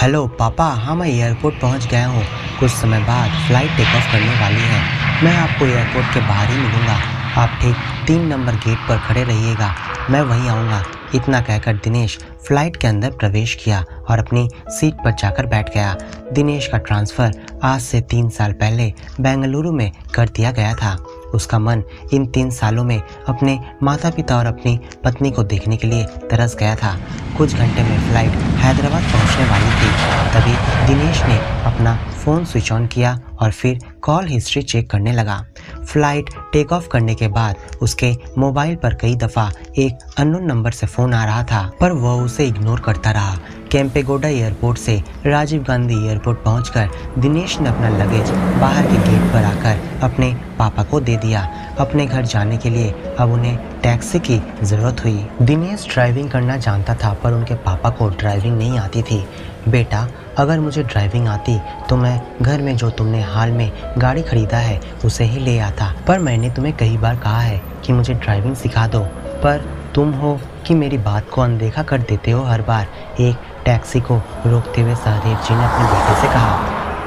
Hello पापा, हाँ मैं एयरपोर्ट पहुंच गया हूँ। कुछ समय बाद फ़्लाइट टेक ऑफ करने वाली है। मैं आपको एयरपोर्ट के बाहर ही मिलूंगा। आप ठीक 3 नंबर गेट पर खड़े रहिएगा, मैं वहीं आऊँगा। इतना कहकर दिनेश फ्लाइट के अंदर प्रवेश किया और अपनी सीट पर जाकर बैठ गया। दिनेश का ट्रांसफ़र आज से 3 साल पहले बेंगलुरु में कर दिया गया था। उसका मन इन 3 सालों में अपने माता पिता और अपनी पत्नी को देखने के लिए तरस गया था। कुछ घंटे में फ्लाइट हैदराबाद पहुंचने वाली थी। तभी दिनेश ने अपना फ़ोन स्विच ऑन किया और फिर कॉल हिस्ट्री चेक करने लगा। फ्लाइट टेक ऑफ करने के बाद उसके मोबाइल पर कई दफ़ा एक अननोन नंबर से फ़ोन आ रहा था, पर वह उसे इग्नोर करता रहा। केम्पेगौड़ा एयरपोर्ट से राजीव गांधी एयरपोर्ट पहुंचकर दिनेश ने अपना लगेज बाहर के गेट पर आकर अपने पापा को दे दिया। अपने घर जाने के लिए अब उन्हें टैक्सी की ज़रूरत हुई। दिनेश ड्राइविंग करना जानता था, पर उनके पापा को ड्राइविंग नहीं आती थी। बेटा, अगर मुझे ड्राइविंग आती तो मैं घर में जो तुमने हाल में गाड़ी खरीदा है उसे ही ले आता, पर मैंने तुम्हें कई बार कहा है कि मुझे ड्राइविंग सिखा दो, पर तुम हो कि मेरी बात को अनदेखा कर देते हो हर बार। एक टैक्सी को रोकते हुए सहदेव जी ने अपने बेटे से कहा,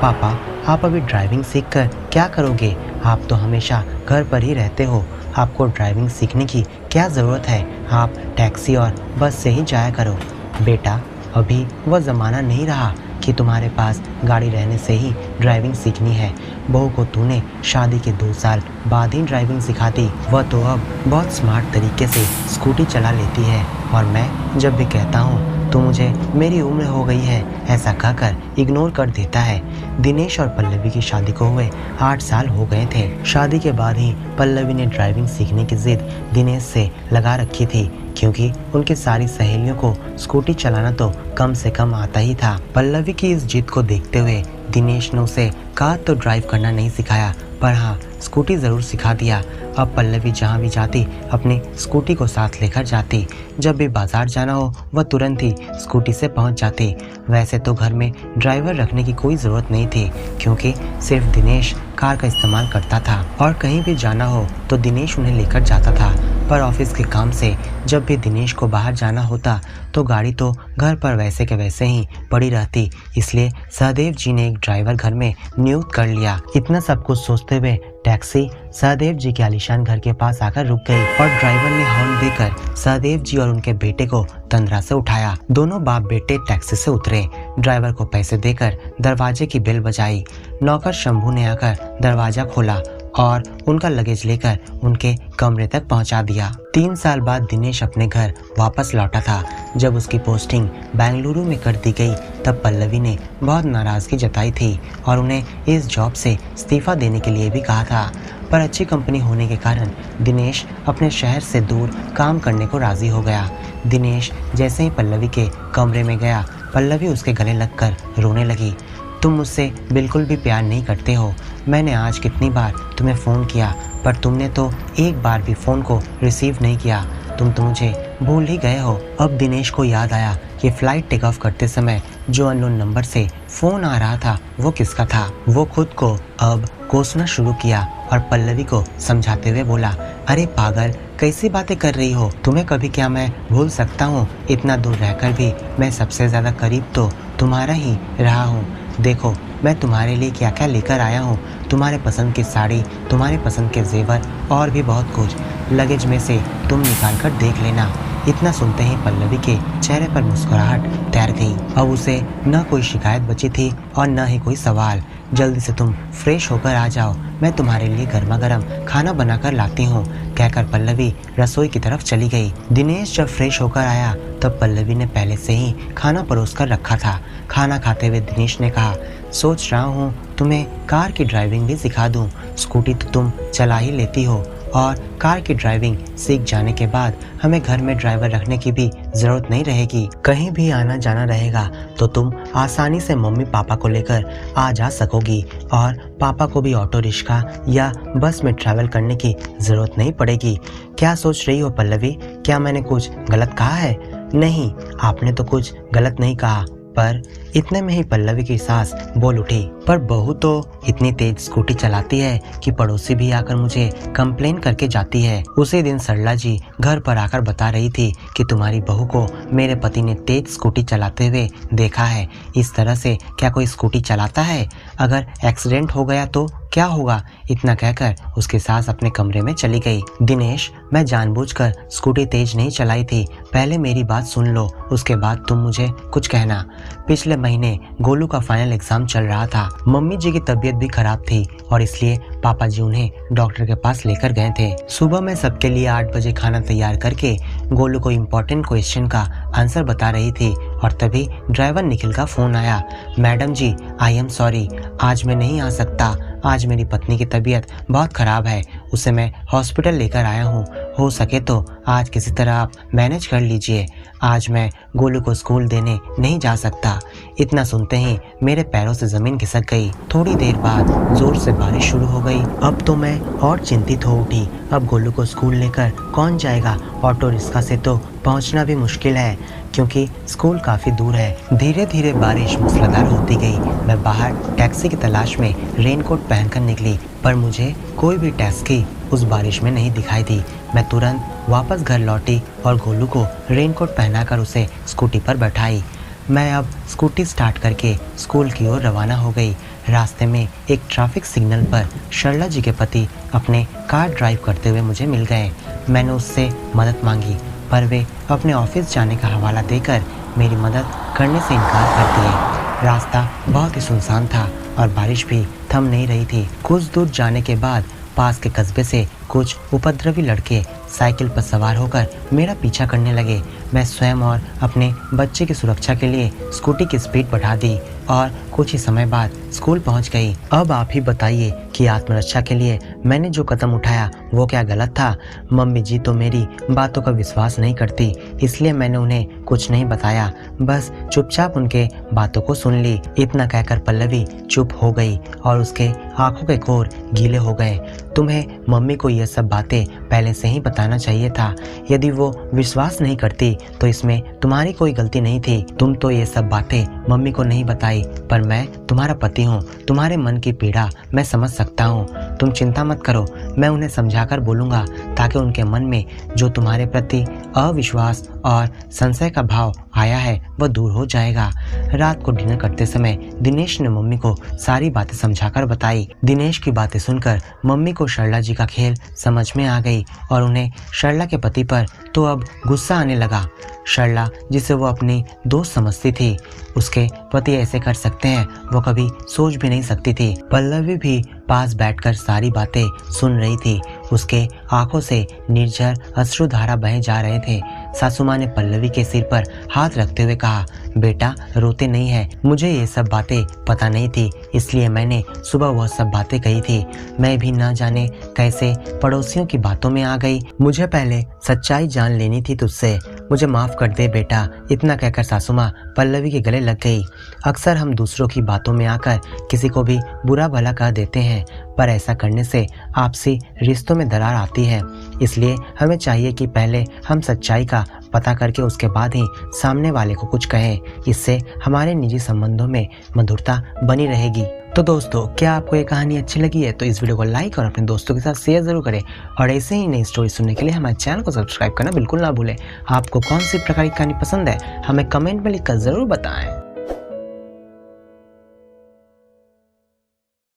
पापा आप अभी ड्राइविंग सीखकर क्या करोगे? आप तो हमेशा घर पर ही रहते हो। आपको ड्राइविंग सीखने की क्या ज़रूरत है? आप टैक्सी और बस से ही जाया करो। बेटा, अभी वह ज़माना नहीं रहा कि तुम्हारे पास गाड़ी रहने से ही ड्राइविंग सीखनी है। बहू को तूने शादी के 2 साल बाद ही ड्राइविंग सिखा दी। वह तो अब बहुत स्मार्ट तरीके से स्कूटी चला लेती है, और मैं जब भी कहता हूँ तो मुझे मेरी उम्र हो गई है ऐसा कहकर इग्नोर कर देता है। दिनेश और पल्लवी की शादी को हुए 8 साल हो गए थे। शादी के बाद ही पल्लवी ने ड्राइविंग सीखने की जिद दिनेश से लगा रखी थी, क्योंकि उनकी सारी सहेलियों को स्कूटी चलाना तो कम से कम आता ही था। पल्लवी की इस जिद को देखते हुए दिनेश ने उसे कार तो ड्राइव करना नहीं सिखाया, पर हाँ स्कूटी ज़रूर सिखा दिया। अब पल्लवी जहाँ भी जाती अपनी स्कूटी को साथ लेकर जाती। जब भी बाजार जाना हो वह तुरंत ही स्कूटी से पहुँच जाती। वैसे तो घर में ड्राइवर रखने की कोई ज़रूरत नहीं थी, क्योंकि सिर्फ दिनेश कार का इस्तेमाल करता था, और कहीं भी जाना हो तो दिनेश उन्हें लेकर जाता था। पर ऑफिस के काम से जब भी दिनेश को बाहर जाना होता तो गाड़ी तो घर पर वैसे के वैसे ही पड़ी रहती। इसलिए सहदेव जी ने एक ड्राइवर घर में नियुक्त कर लिया। इतना सब कुछ सोचते हुए टैक्सी सहदेव जी के आलीशान घर के पास आकर रुक गई, और ड्राइवर ने हॉर्न देकर सहदेव जी और उनके बेटे को तंद्रा से उठाया। दोनों बाप बेटे टैक्सी से उतरे। ड्राइवर को पैसे देकर दरवाजे की बेल बजाई। नौकर शंभू ने आकर दरवाजा खोला और उनका लगेज लेकर उनके कमरे तक पहुंचा दिया। 3 साल बाद दिनेश अपने घर वापस लौटा था। जब उसकी पोस्टिंग बेंगलुरु में कर दी गई तब पल्लवी ने बहुत नाराज़गी जताई थी और उन्हें इस जॉब से इस्तीफ़ा देने के लिए भी कहा था, पर अच्छी कंपनी होने के कारण दिनेश अपने शहर से दूर काम करने को राज़ी हो गया। दिनेश जैसे ही पल्लवी के कमरे में गया, पल्लवी उसके गले लगकर रोने लगी। तुम मुझसे बिल्कुल भी प्यार नहीं करते हो। मैंने आज कितनी बार तुम्हें फ़ोन किया, पर तुमने तो एक बार भी फ़ोन को रिसीव नहीं किया। तुम तो मुझे भूल ही गए हो। अब दिनेश को याद आया कि फ़्लाइट टेक ऑफ करते समय जो अननोन नंबर से फ़ोन आ रहा था वो किसका था। वो खुद को अब कोसना शुरू किया और पल्लवी को समझाते हुए बोला, अरे पागल, कैसी बातें कर रही हो? तुम्हें कभी क्या मैं भूल सकता हूँ? इतना दूर रहकर भी मैं सबसे ज़्यादा करीब तो तुम्हारा ही रहा हूँ। देखो मैं तुम्हारे लिए क्या क्या लेकर आया हूँ। तुम्हारे पसंद की साड़ी, तुम्हारे पसंद के जेवर और भी बहुत कुछ। लगेज में से तुम निकाल कर देख लेना। इतना सुनते ही पल्लवी के चेहरे पर मुस्कुराहट तैर गई। अब उसे न कोई शिकायत बची थी और न ही कोई सवाल। जल्दी से तुम फ्रेश होकर आ जाओ, मैं तुम्हारे लिए गर्मा गर्म खाना बनाकर लाती हूँ, कहकर पल्लवी रसोई की तरफ चली गई। दिनेश जब फ्रेश होकर आया तब पल्लवी ने पहले से ही खाना परोस कर रखा था। खाना खाते हुए दिनेश ने कहा, सोच रहा हूँ तुम्हें कार की ड्राइविंग भी सिखा दूँ। स्कूटी तो तुम चला ही लेती हो, और कार की ड्राइविंग सीख जाने के बाद हमें घर में ड्राइवर रखने की भी ज़रूरत नहीं रहेगी। कहीं भी आना जाना रहेगा तो तुम आसानी से मम्मी पापा को लेकर आ जा सकोगी, और पापा को भी ऑटो रिक्शा या बस में ट्रैवल करने की ज़रूरत नहीं पड़ेगी। क्या सोच रही हो पल्लवी? क्या मैंने कुछ गलत कहा है? नहीं, आपने तो कुछ गलत नहीं कहा, पर इतने में ही पल्लवी की सास बोल उठी, पर बहू तो इतनी तेज स्कूटी चलाती है कि पड़ोसी भी आकर मुझे कंप्लेन करके जाती है। उसी दिन सरला जी घर पर आकर बता रही थी कि तुम्हारी बहू को मेरे पति ने तेज स्कूटी चलाते हुए देखा है। इस तरह से क्या कोई स्कूटी चलाता है? अगर एक्सीडेंट हो गया तो क्या होगा? इतना कहकर उसकी सास अपने कमरे में चली गई। दिनेश, मैं जानबूझकर स्कूटी तेज नहीं चलाई थी, पहले मेरी बात सुन लो, उसके बाद तुम मुझे कुछ कहना। पिछले महीने गोलू का फाइनल एग्जाम चल रहा था। मम्मी जी की तबीयत भी खराब थी और इसलिए पापा जी उन्हें डॉक्टर के पास लेकर गए थे। सुबह मैं सबके लिए 8 बजे खाना तैयार करके गोलू को इम्पोर्टेंट क्वेश्चन का आंसर बता रही थी और तभी ड्राइवर निखिल का फोन आया। Madam ji, I am sorry, आज मैं नहीं आ सकता। आज मेरी पत्नी की तबीयत बहुत खराब है, उसे मैं हॉस्पिटल लेकर आया हूँ। हो सके तो आज किसी तरह आप मैनेज कर लीजिए। आज मैं गोलू को स्कूल देने नहीं जा सकता। इतना सुनते ही मेरे पैरों से जमीन खिसक गई। थोड़ी देर बाद जोर से बारिश शुरू हो गई। अब तो मैं और चिंतित हो उठी। अब गोलू को स्कूल लेकर कौन जाएगा? ऑटो रिक्शा से तो पहुंचना भी मुश्किल है क्योंकि स्कूल काफ़ी दूर है। धीरे धीरे बारिश मूसलाधार होती गई। मैं बाहर टैक्सी की तलाश में रेनकोट पहनकर निकली, पर मुझे कोई भी टैक्सी उस बारिश में नहीं दिखाई दी। मैं तुरंत वापस घर लौटी और गोलू को रेनकोट पहनाकर उसे स्कूटी पर बैठाई। मैं अब स्कूटी स्टार्ट करके स्कूल की ओर रवाना हो गई। रास्ते में एक ट्रैफिक सिग्नल पर सरला जी के पति अपने कार ड्राइव करते हुए मुझे मिल गए। मैंने उससे मदद मांगी, पर वे अपने ऑफिस जाने का हवाला देकर मेरी मदद करने से इनकार कर दिए। रास्ता बहुत ही सुनसान था और बारिश भी थम नहीं रही थी। कुछ दूर जाने के बाद पास के कस्बे से कुछ उपद्रवी लड़के साइकिल पर सवार होकर मेरा पीछा करने लगे। मैं स्वयं और अपने बच्चे की सुरक्षा के लिए स्कूटी की स्पीड बढ़ा दी और कुछ ही समय बाद स्कूल पहुंच गई। अब आप ही बताइए कि आत्मरक्षा के लिए मैंने जो कदम उठाया वो क्या गलत था? मम्मी जी तो मेरी बातों का विश्वास नहीं करती, इसलिए मैंने उन्हें कुछ नहीं बताया, बस चुपचाप उनके बातों को सुन ली। इतना कहकर पल्लवी चुप हो गई और उसके आंखों के कोर गीले हो गए। तुम्हें मम्मी को यह सब बातें पहले से ही बताना चाहिए था। यदि वो विश्वास नहीं करती तो इसमें तुम्हारी कोई गलती नहीं थी। तुम तो ये सब बातें मम्मी को नहीं बताई, पर मैं तुम्हारा पति हूँ, तुम्हारे मन की पीड़ा मैं समझ सकता हूँ। तुम चिंता मत करो, मैं उन्हें समझाकर बोलूँगा ताकि उनके मन में जो तुम्हारे प्रति अविश्वास और संशय का भाव आया है वह दूर हो जाएगा। रात को डिनर करते समय दिनेश ने मम्मी को सारी बातें समझाकर बताई। दिनेश की बातें सुनकर मम्मी को सरला जी का खेल समझ में आ गई और उन्हें सरला के पति पर तो अब गुस्सा आने लगा। सरला, जिसे वो अपनी दोस्त समझती थी, उसके पति ऐसे कर सकते हैं वो कभी सोच भी नहीं सकती थी। पल्लवी भी पास बैठकर सारी बातें सुन रही थी। उसके आंखों से निर्झर अश्रुधारा बहे जा रहे थे। सासू माँ ने पल्लवी के सिर पर हाथ रखते हुए कहा, बेटा रोते नहीं है, मुझे ये सब बातें पता नहीं थी, इसलिए मैंने सुबह वह सब बातें कही थी। मैं भी न जाने कैसे पड़ोसियों की बातों में आ गई। मुझे पहले सच्चाई जान लेनी थी तुझसे, मुझे माफ कर दे बेटा। इतना कहकर सासू माँ पल्लवी के गले लग गई। अक्सर हम दूसरों की बातों में आकर किसी को भी बुरा भला कह देते हैं, पर ऐसा करने से आपसी रिश्तों में दरार आती है। इसलिए हमें चाहिए कि पहले हम सच्चाई का पता करके उसके बाद ही सामने वाले को कुछ कहें। इससे हमारे निजी संबंधों में मधुरता बनी रहेगी। तो दोस्तों, क्या आपको ये कहानी अच्छी लगी है तो इस वीडियो को लाइक और अपने दोस्तों के साथ शेयर जरूर करें और ऐसे ही नई स्टोरी सुनने के लिए हमारे चैनल को सब्सक्राइब करना बिल्कुल ना भूलें। आपको कौन सी प्रकार की कहानी पसंद है हमें कमेंट में लिखकर जरूर बताएं।